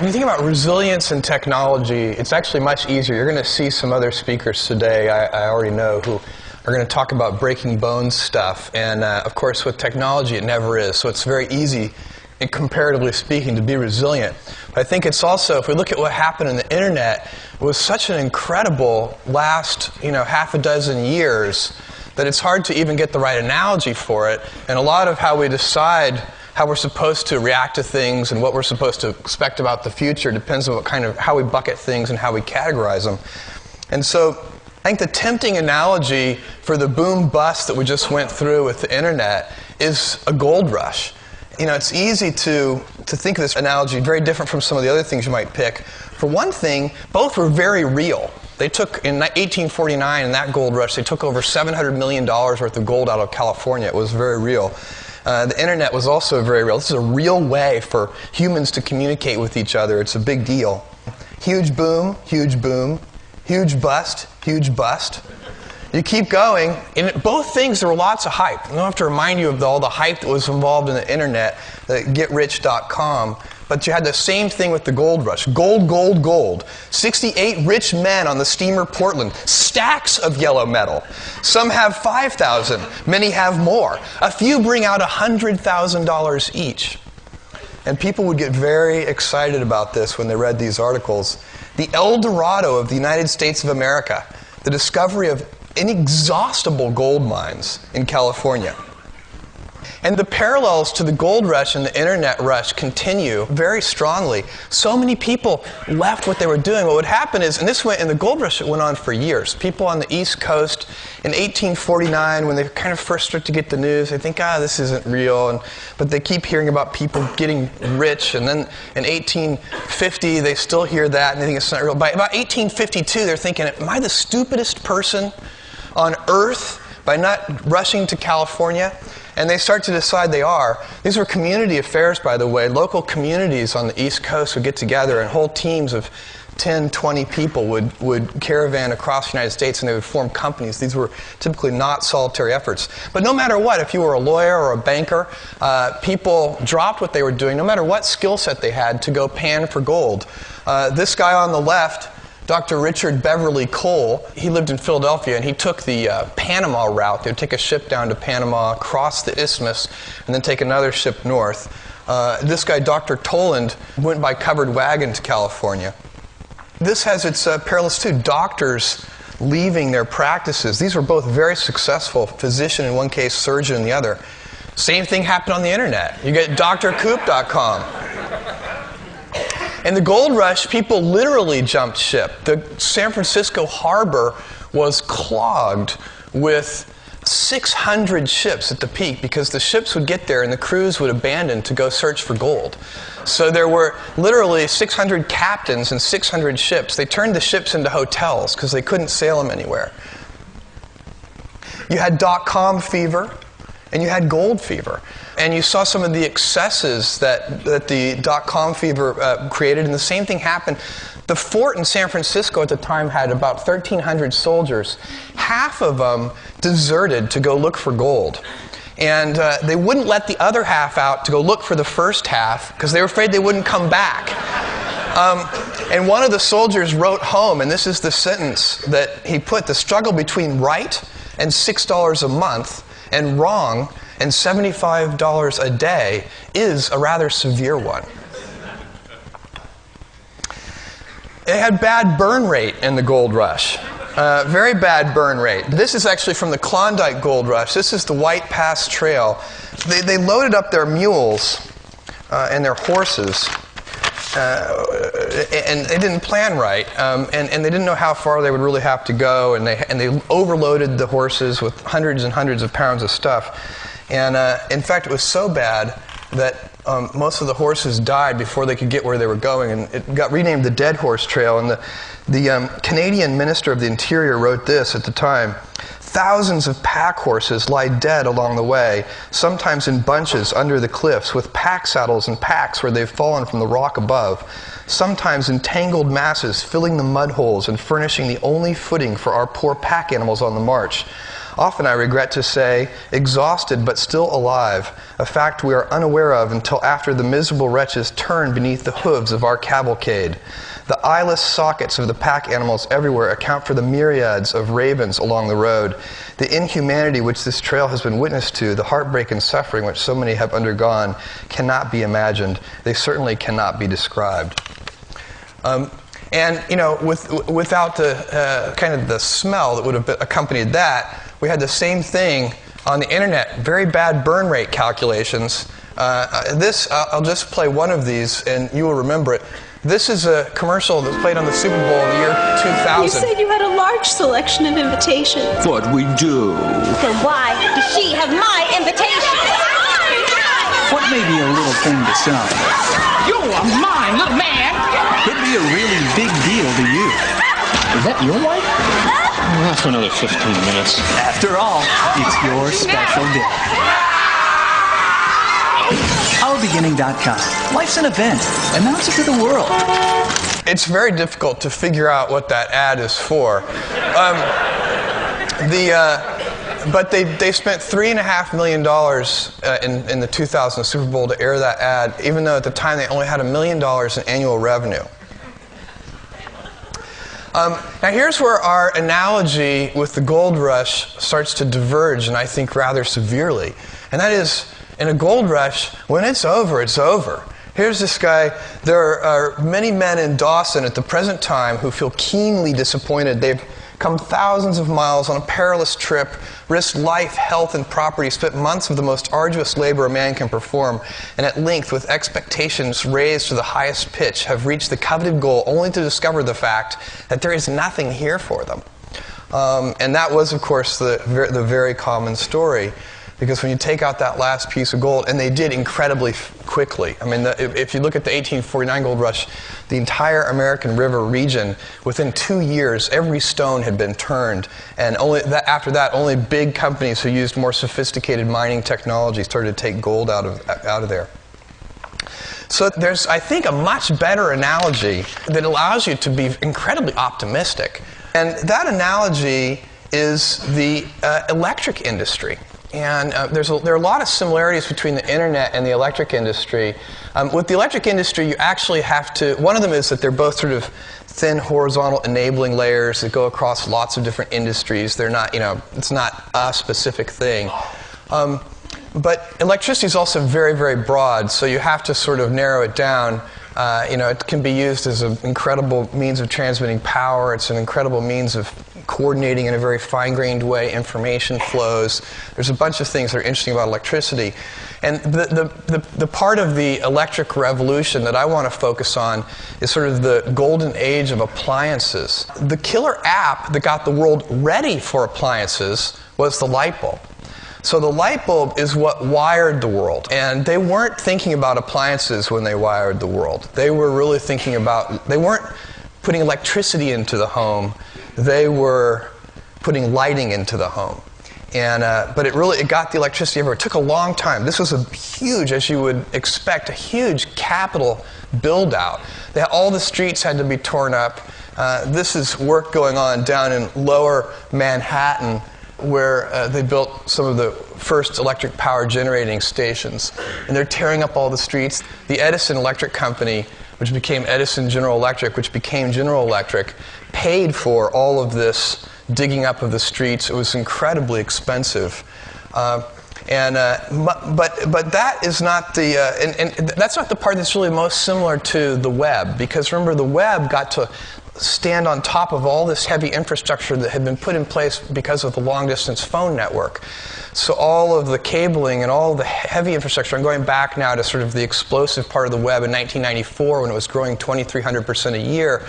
When you think about resilience in technology, it's actually much easier. You're going to see some other speakers today, I already know, who are going to talk about breaking bones stuff. And of course, with technology, it never is. So it's very easy, and comparatively speaking, to be resilient. But I think it's also, if we look at what happened in the internet, it was such an incredible last, half a dozen years that it's hard to even get the right analogy for it. And a lot of how we decide how we're supposed to react to things and what we're supposed to expect about the future depends on how we bucket things and how we categorize them. And so I think the tempting analogy for the boom-bust that we just went through with the internet is a gold rush. It's easy to think of this analogy very different from some of the other things you might pick. For one thing, both were very real. They took, in 1849, in that gold rush, they took over $700 million worth of gold out of California. It was very real. The internet was also very real. This is a real way for humans to communicate with each other. It's a big deal. Huge boom, huge boom. Huge bust, huge bust. You keep going. In both things, there were lots of hype. I don't have to remind you of all the hype that was involved in the internet, the GetRich.com. But you had the same thing with the gold rush. Gold, gold, gold. 68 rich men on the steamer Portland. Stacks of yellow metal. Some have 5,000. Many have more. A few bring out $100,000 each. And people would get very excited about this when they read these articles. The El Dorado of the United States of America. The discovery of inexhaustible gold mines in California. And the parallels to the gold rush and the internet rush continue very strongly. So many people left what they were doing. What would happen is, and the gold rush went on for years. People on the East Coast in 1849, when they kind of first start to get the news, they think, this isn't real. But they keep hearing about people getting rich. And then in 1850, they still hear that and they think it's not real. By about 1852, they're thinking, am I the stupidest person on earth by not rushing to California? And they start to decide they are. These were community affairs, by the way. Local communities on the East Coast would get together, and whole teams of 10, 20 people would caravan across the United States, and they would form companies. These were typically not solitary efforts. But no matter what, if you were a lawyer or a banker, people dropped what they were doing, no matter what skill set they had, to go pan for gold. This guy on the left, Dr. Richard Beverly Cole, he lived in Philadelphia, and he took the Panama route. They would take a ship down to Panama, cross the isthmus, and then take another ship north. This guy, Dr. Toland, went by covered wagon to California. This has its parallels too. Doctors leaving their practices. These were both very successful, physician in one case, surgeon in the other. Same thing happened on the internet. You get drcoop.com. In the gold rush, people literally jumped ship. The San Francisco harbor was clogged with 600 ships at the peak because the ships would get there and the crews would abandon to go search for gold. So there were literally 600 captains and 600 ships. They turned the ships into hotels because they couldn't sail them anywhere. You had .com fever and you had gold fever. And you saw some of the excesses that the .com fever created, and the same thing happened. The fort in San Francisco at the time had about 1,300 soldiers. Half of them deserted to go look for gold. And they wouldn't let the other half out to go look for the first half because they were afraid they wouldn't come back. And one of the soldiers wrote home, and this is the sentence that he put: the struggle between right and $6 a month and wrong and $75 a day is a rather severe one. It had bad burn rate in the gold rush. Very bad burn rate. This is actually from the Klondike Gold Rush. This is the White Pass Trail. They loaded up their mules and their horses, and they didn't plan right, and they didn't know how far they would really have to go, and they overloaded the horses with hundreds and hundreds of pounds of stuff. And in fact, it was so bad that most of the horses died before they could get where they were going, and it got renamed the Dead Horse Trail. And the Canadian Minister of the Interior wrote this at the time: thousands of pack horses lie dead along the way, sometimes in bunches under the cliffs, with pack saddles and packs where they've fallen from the rock above, sometimes in tangled masses filling the mud holes and furnishing the only footing for our poor pack animals on the march. often, I regret to say, exhausted but still alive, a fact we are unaware of until after the miserable wretches turn beneath the hooves of our cavalcade. The eyeless sockets of the pack animals everywhere account for the myriads of ravens along the road. The inhumanity which this trail has been witness to, the heartbreak and suffering which so many have undergone, cannot be imagined. They certainly cannot be described. And, you know, without the kind of the smell that would have accompanied that, we had the same thing on the internet. Very bad burn rate calculations. I'll just play one of these, and you will remember it. This is a commercial that was played on the Super Bowl in the year 2000. You said you had a large selection of invitations. But we do. Then why does she have my invitation? What may be a little thing to some, You are mine, little man. could be a really big deal to you. Is that your wife? Not for another 15 minutes. After all, it's your special day. OurBeginning.com. Life's an event. Announce it to the world. It's very difficult to figure out what that ad is for. But they spent $3.5 million in the 2000 Super Bowl to air that ad, even though at the time they only had $1 million in annual revenue. Now here's where our analogy with the gold rush starts to diverge, and I think rather severely. And that is, in a gold rush, when it's over, it's over. Here's this guy. There are many men in Dawson at the present time who feel keenly disappointed. They've come thousands of miles on a perilous trip, risked life, health, and property, spent months of the most arduous labor a man can perform, and at length, with expectations raised to the highest pitch, have reached the coveted goal only to discover the fact that there is nothing here for them. And that was, of course, the very common story. Because when you take out that last piece of gold, and they did incredibly quickly. I mean, if you look at the 1849 gold rush, the entire American River region, within 2 years, every stone had been turned. And after that, only big companies who used more sophisticated mining technology started to take gold out of there. So there's, I think, a much better analogy that allows you to be incredibly optimistic. And that analogy is the electric industry. And there are a lot of similarities between the internet and the electric industry. With the electric industry, you actually have to, one of them is that they're both sort of thin horizontal enabling layers that go across lots of different industries. They're not, it's not a specific thing. But electricity is also very, very broad, so you have to sort of narrow it down. It can be used as an incredible means of transmitting power. It's an incredible means of coordinating in a very fine-grained way information flows. There's a bunch of things that are interesting about electricity. And the part of the electric revolution that I want to focus on is sort of the golden age of appliances. The killer app that got the world ready for appliances was the light bulb. So the light bulb is what wired the world. And they weren't thinking about appliances when they wired the world. They were really thinking about, they weren't putting electricity into the home. They were putting lighting into the home. And, but it got the electricity everywhere. It took a long time. This was a huge, as you would expect, a huge capital build-out. All the streets had to be torn up. This is work going on down in lower Manhattan, where they built some of the first electric power generating stations. And they're tearing up all the streets. The Edison Electric Company, which became Edison General Electric, which became General Electric, paid for all of this digging up of the streets. It was incredibly expensive. But that is not the, and that's not the part that's really most similar to the web. Because remember, the web got to stand on top of all this heavy infrastructure that had been put in place because of the long-distance phone network. So all of the cabling and all the heavy infrastructure, I'm going back now to sort of the explosive part of the web in 1994 when it was growing 2,300% a year.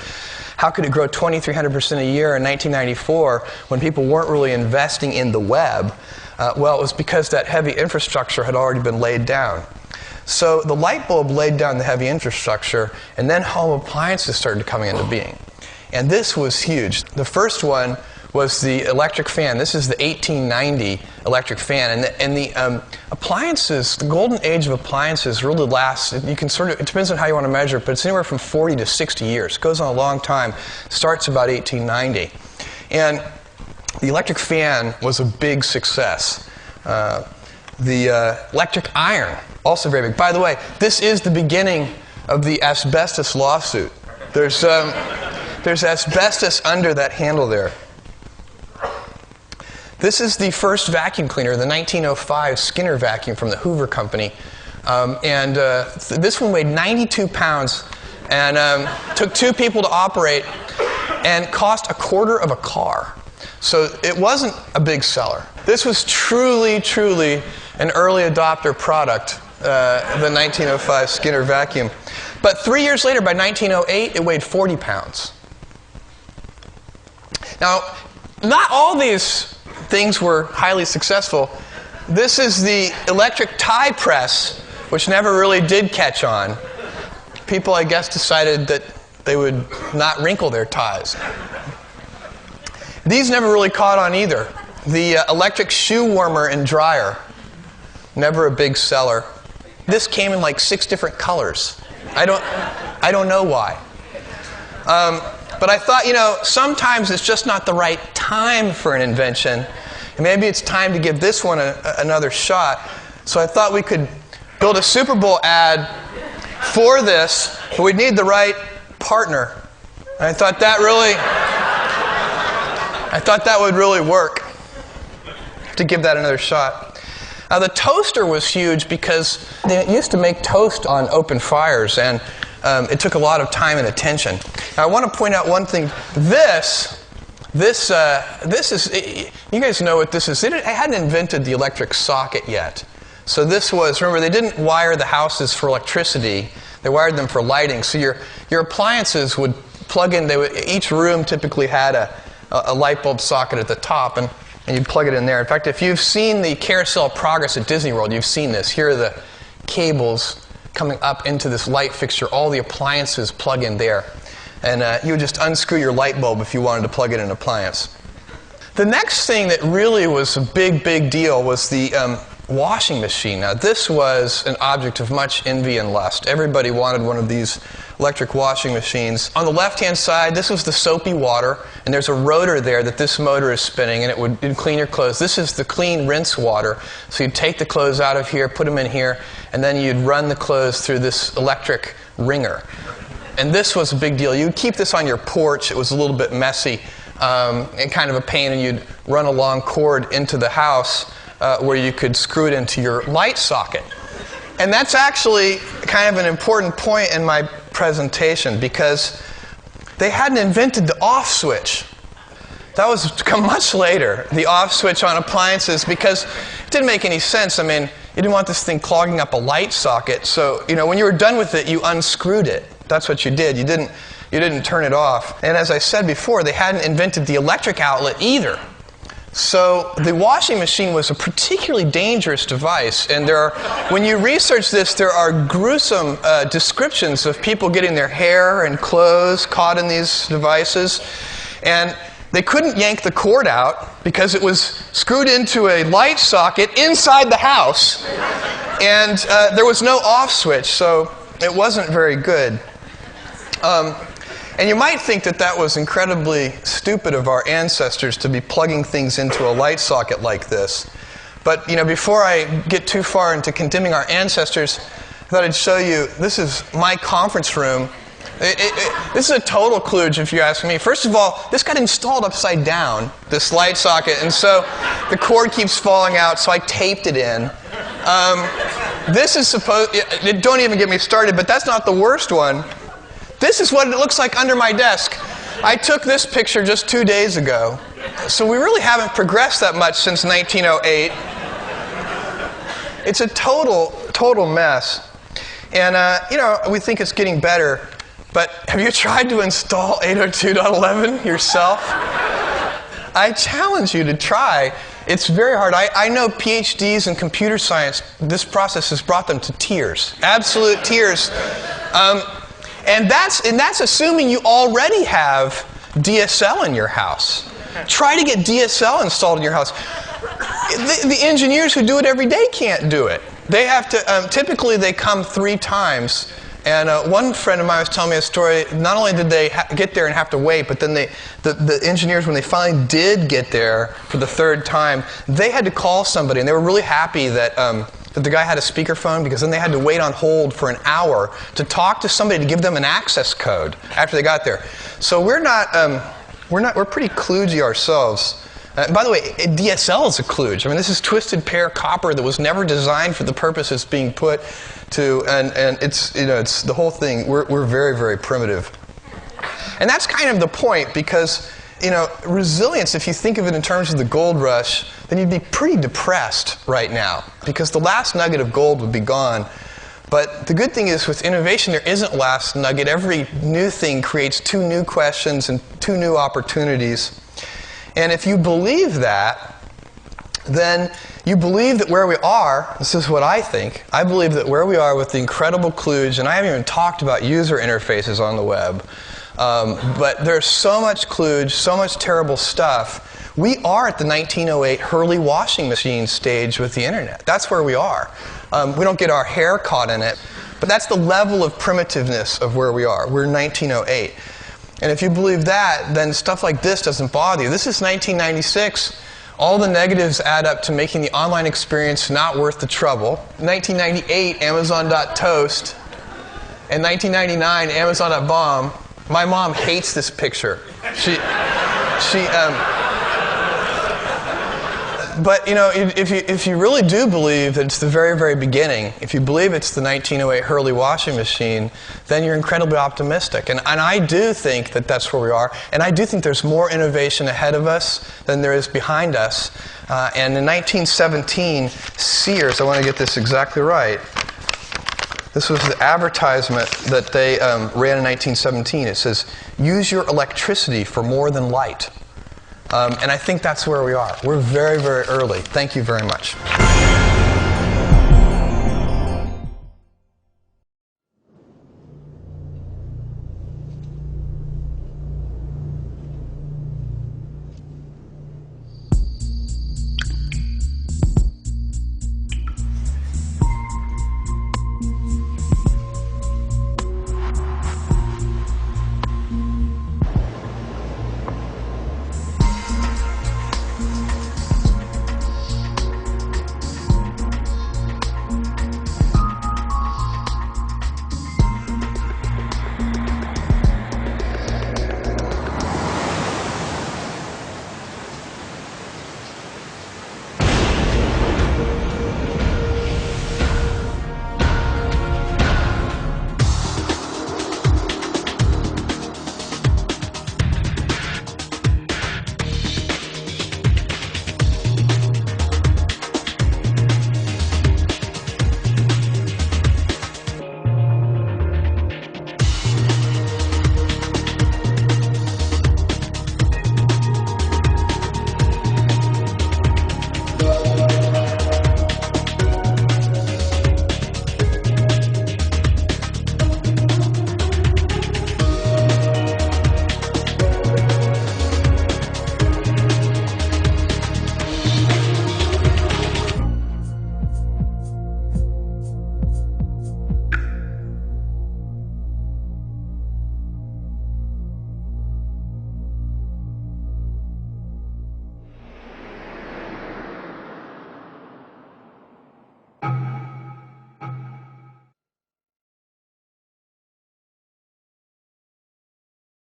How could it grow 2,300% a year in 1994 when people weren't really investing in the web? Well, it was because that heavy infrastructure had already been laid down. So the light bulb laid down the heavy infrastructure, and then home appliances started coming into being. And this was huge. The first one was the electric fan. This is the 1890 electric fan. And the appliances, the golden age of appliances really lasts, you can sort of, it depends on how you want to measure it, but it's anywhere from 40 to 60 years. It goes on a long time. Starts about 1890. And The electric fan was a big success. The electric iron, also very big. By the way, this is the beginning of the asbestos lawsuit. There's asbestos under that handle there. This is the first vacuum cleaner, the 1905 Skinner vacuum from the Hoover Company. This one weighed 92 pounds and took 2 people to operate and cost $1/4 of a car. So it wasn't a big seller. This was truly, truly an early adopter product, the 1905 Skinner vacuum. But 3 years later, by 1908, it weighed 40 pounds. Now, not all these things were highly successful. This is the electric tie press, which never really did catch on. People, I guess, decided that they would not wrinkle their ties. These never really caught on either. The electric shoe warmer and dryer, never a big seller. This came in like 6 different colors. I don't know why. But I thought, sometimes it's just not the right time for an invention. And maybe it's time to give this one another shot. So I thought we could build a Super Bowl ad for this, but we'd need the right partner. And I thought that would really work, to give that another shot. Now, the toaster was huge because they used to make toast on open fires, and it took a lot of time and attention. Now, I want to point out one thing. This is, you guys know what this is. They hadn't invented the electric socket yet. So this was, remember, they didn't wire the houses for electricity. They wired them for lighting. So your appliances would plug in. Each room typically had a light bulb socket at the top, and you'd plug it in there. In fact, if you've seen the Carousel of Progress at Disney World, you've seen this. Here are the cables coming up into this light fixture. All the appliances plug in there. And you would just unscrew your light bulb if you wanted to plug in an appliance. The next thing that really was a big, big deal was the washing machine. Now, this was an object of much envy and lust. Everybody wanted one of these electric washing machines. On the left-hand side, this was the soapy water, and there's a rotor there that this motor is spinning, and it'd clean your clothes. This is the clean rinse water. So you'd take the clothes out of here, put them in here, and then you'd run the clothes through this electric wringer. And this was a big deal. You'd keep this on your porch. It was a little bit messy and kind of a pain, and you'd run a long cord into the house where you could screw it into your light socket. And that's actually kind of an important point in my presentation, because they hadn't invented the off switch. That was to come much later, the off switch on appliances, because it didn't make any sense. I mean, you didn't want this thing clogging up a light socket. So, when you were done with it, you unscrewed it. That's what you did. You didn't turn it off. And as I said before, they hadn't invented the electric outlet either. So the washing machine was a particularly dangerous device. And when you research this, there are gruesome descriptions of people getting their hair and clothes caught in these devices. And they couldn't yank the cord out because it was screwed into a light socket inside the house. And there was no off switch, so it wasn't very good. And you might think that was incredibly stupid of our ancestors to be plugging things into a light socket like this. But, before I get too far into condemning our ancestors, I thought I'd show you, this is my conference room. This is a total kludge, if you ask me. First of all, this got installed upside down, this light socket, and so the cord keeps falling out, so I taped it in. This is don't even get me started, but that's not the worst one. This is what it looks like under my desk. I took this picture just 2 days ago. So we really haven't progressed that much since 1908. It's a total mess. And, we think it's getting better. But have you tried to install 802.11 yourself? I challenge you to try. It's very hard. I know PhDs in computer science, this process has brought them to tears. Absolute tears. And that's assuming you already have DSL in your house. Try to get DSL installed in your house. The engineers who do it every day can't do it. They have to, typically they come 3 times And one friend of mine was telling me a story. Not only did they get there and have to wait, but then the engineers, when they finally did get there for the third time, they had to call somebody, and they were really happy that the guy had a speakerphone, because then they had to wait on hold for an hour to talk to somebody to give them an access code after they got there. So we're pretty kludgy ourselves. By the way, DSL is a kludge. I mean, this is twisted pair copper that was never designed for the purpose it's being put to, and it's the whole thing. We're very, very primitive, and that's kind of the point, because resilience, if you think of it in terms of the gold rush, then you'd be pretty depressed right now, because the last nugget of gold would be gone. But the good thing is, with innovation, there isn't last nugget. Every new thing creates 2 new questions and 2 new opportunities. And if you believe that, then you believe that where we are, this is what I think, I believe that where we are with the incredible kludge, and I haven't even talked about user interfaces on the web, but there's so much kludge, so much terrible stuff. We are at the 1908 Hurley washing machine stage with the internet. That's where we are. We don't get our hair caught in it, but that's the level of primitiveness of where we are. We're 1908. And if you believe that, then stuff like this doesn't bother you. This is 1996. All the negatives add up to making the online experience not worth the trouble. 1998, Amazon.toast. And 1999, Amazon.bomb. My mom hates this picture. But if you really do believe that it's the very, very beginning, if you believe it's the 1908 Hurley washing machine, then you're incredibly optimistic. And I do think that that's where we are. And I do think there's more innovation ahead of us than there is behind us. And in 1917, Sears, I want to get this exactly right, this was the advertisement that they ran in 1917. It says, "Use your electricity for more than light." And I think that's where we are. We're very, very early. Thank you very much.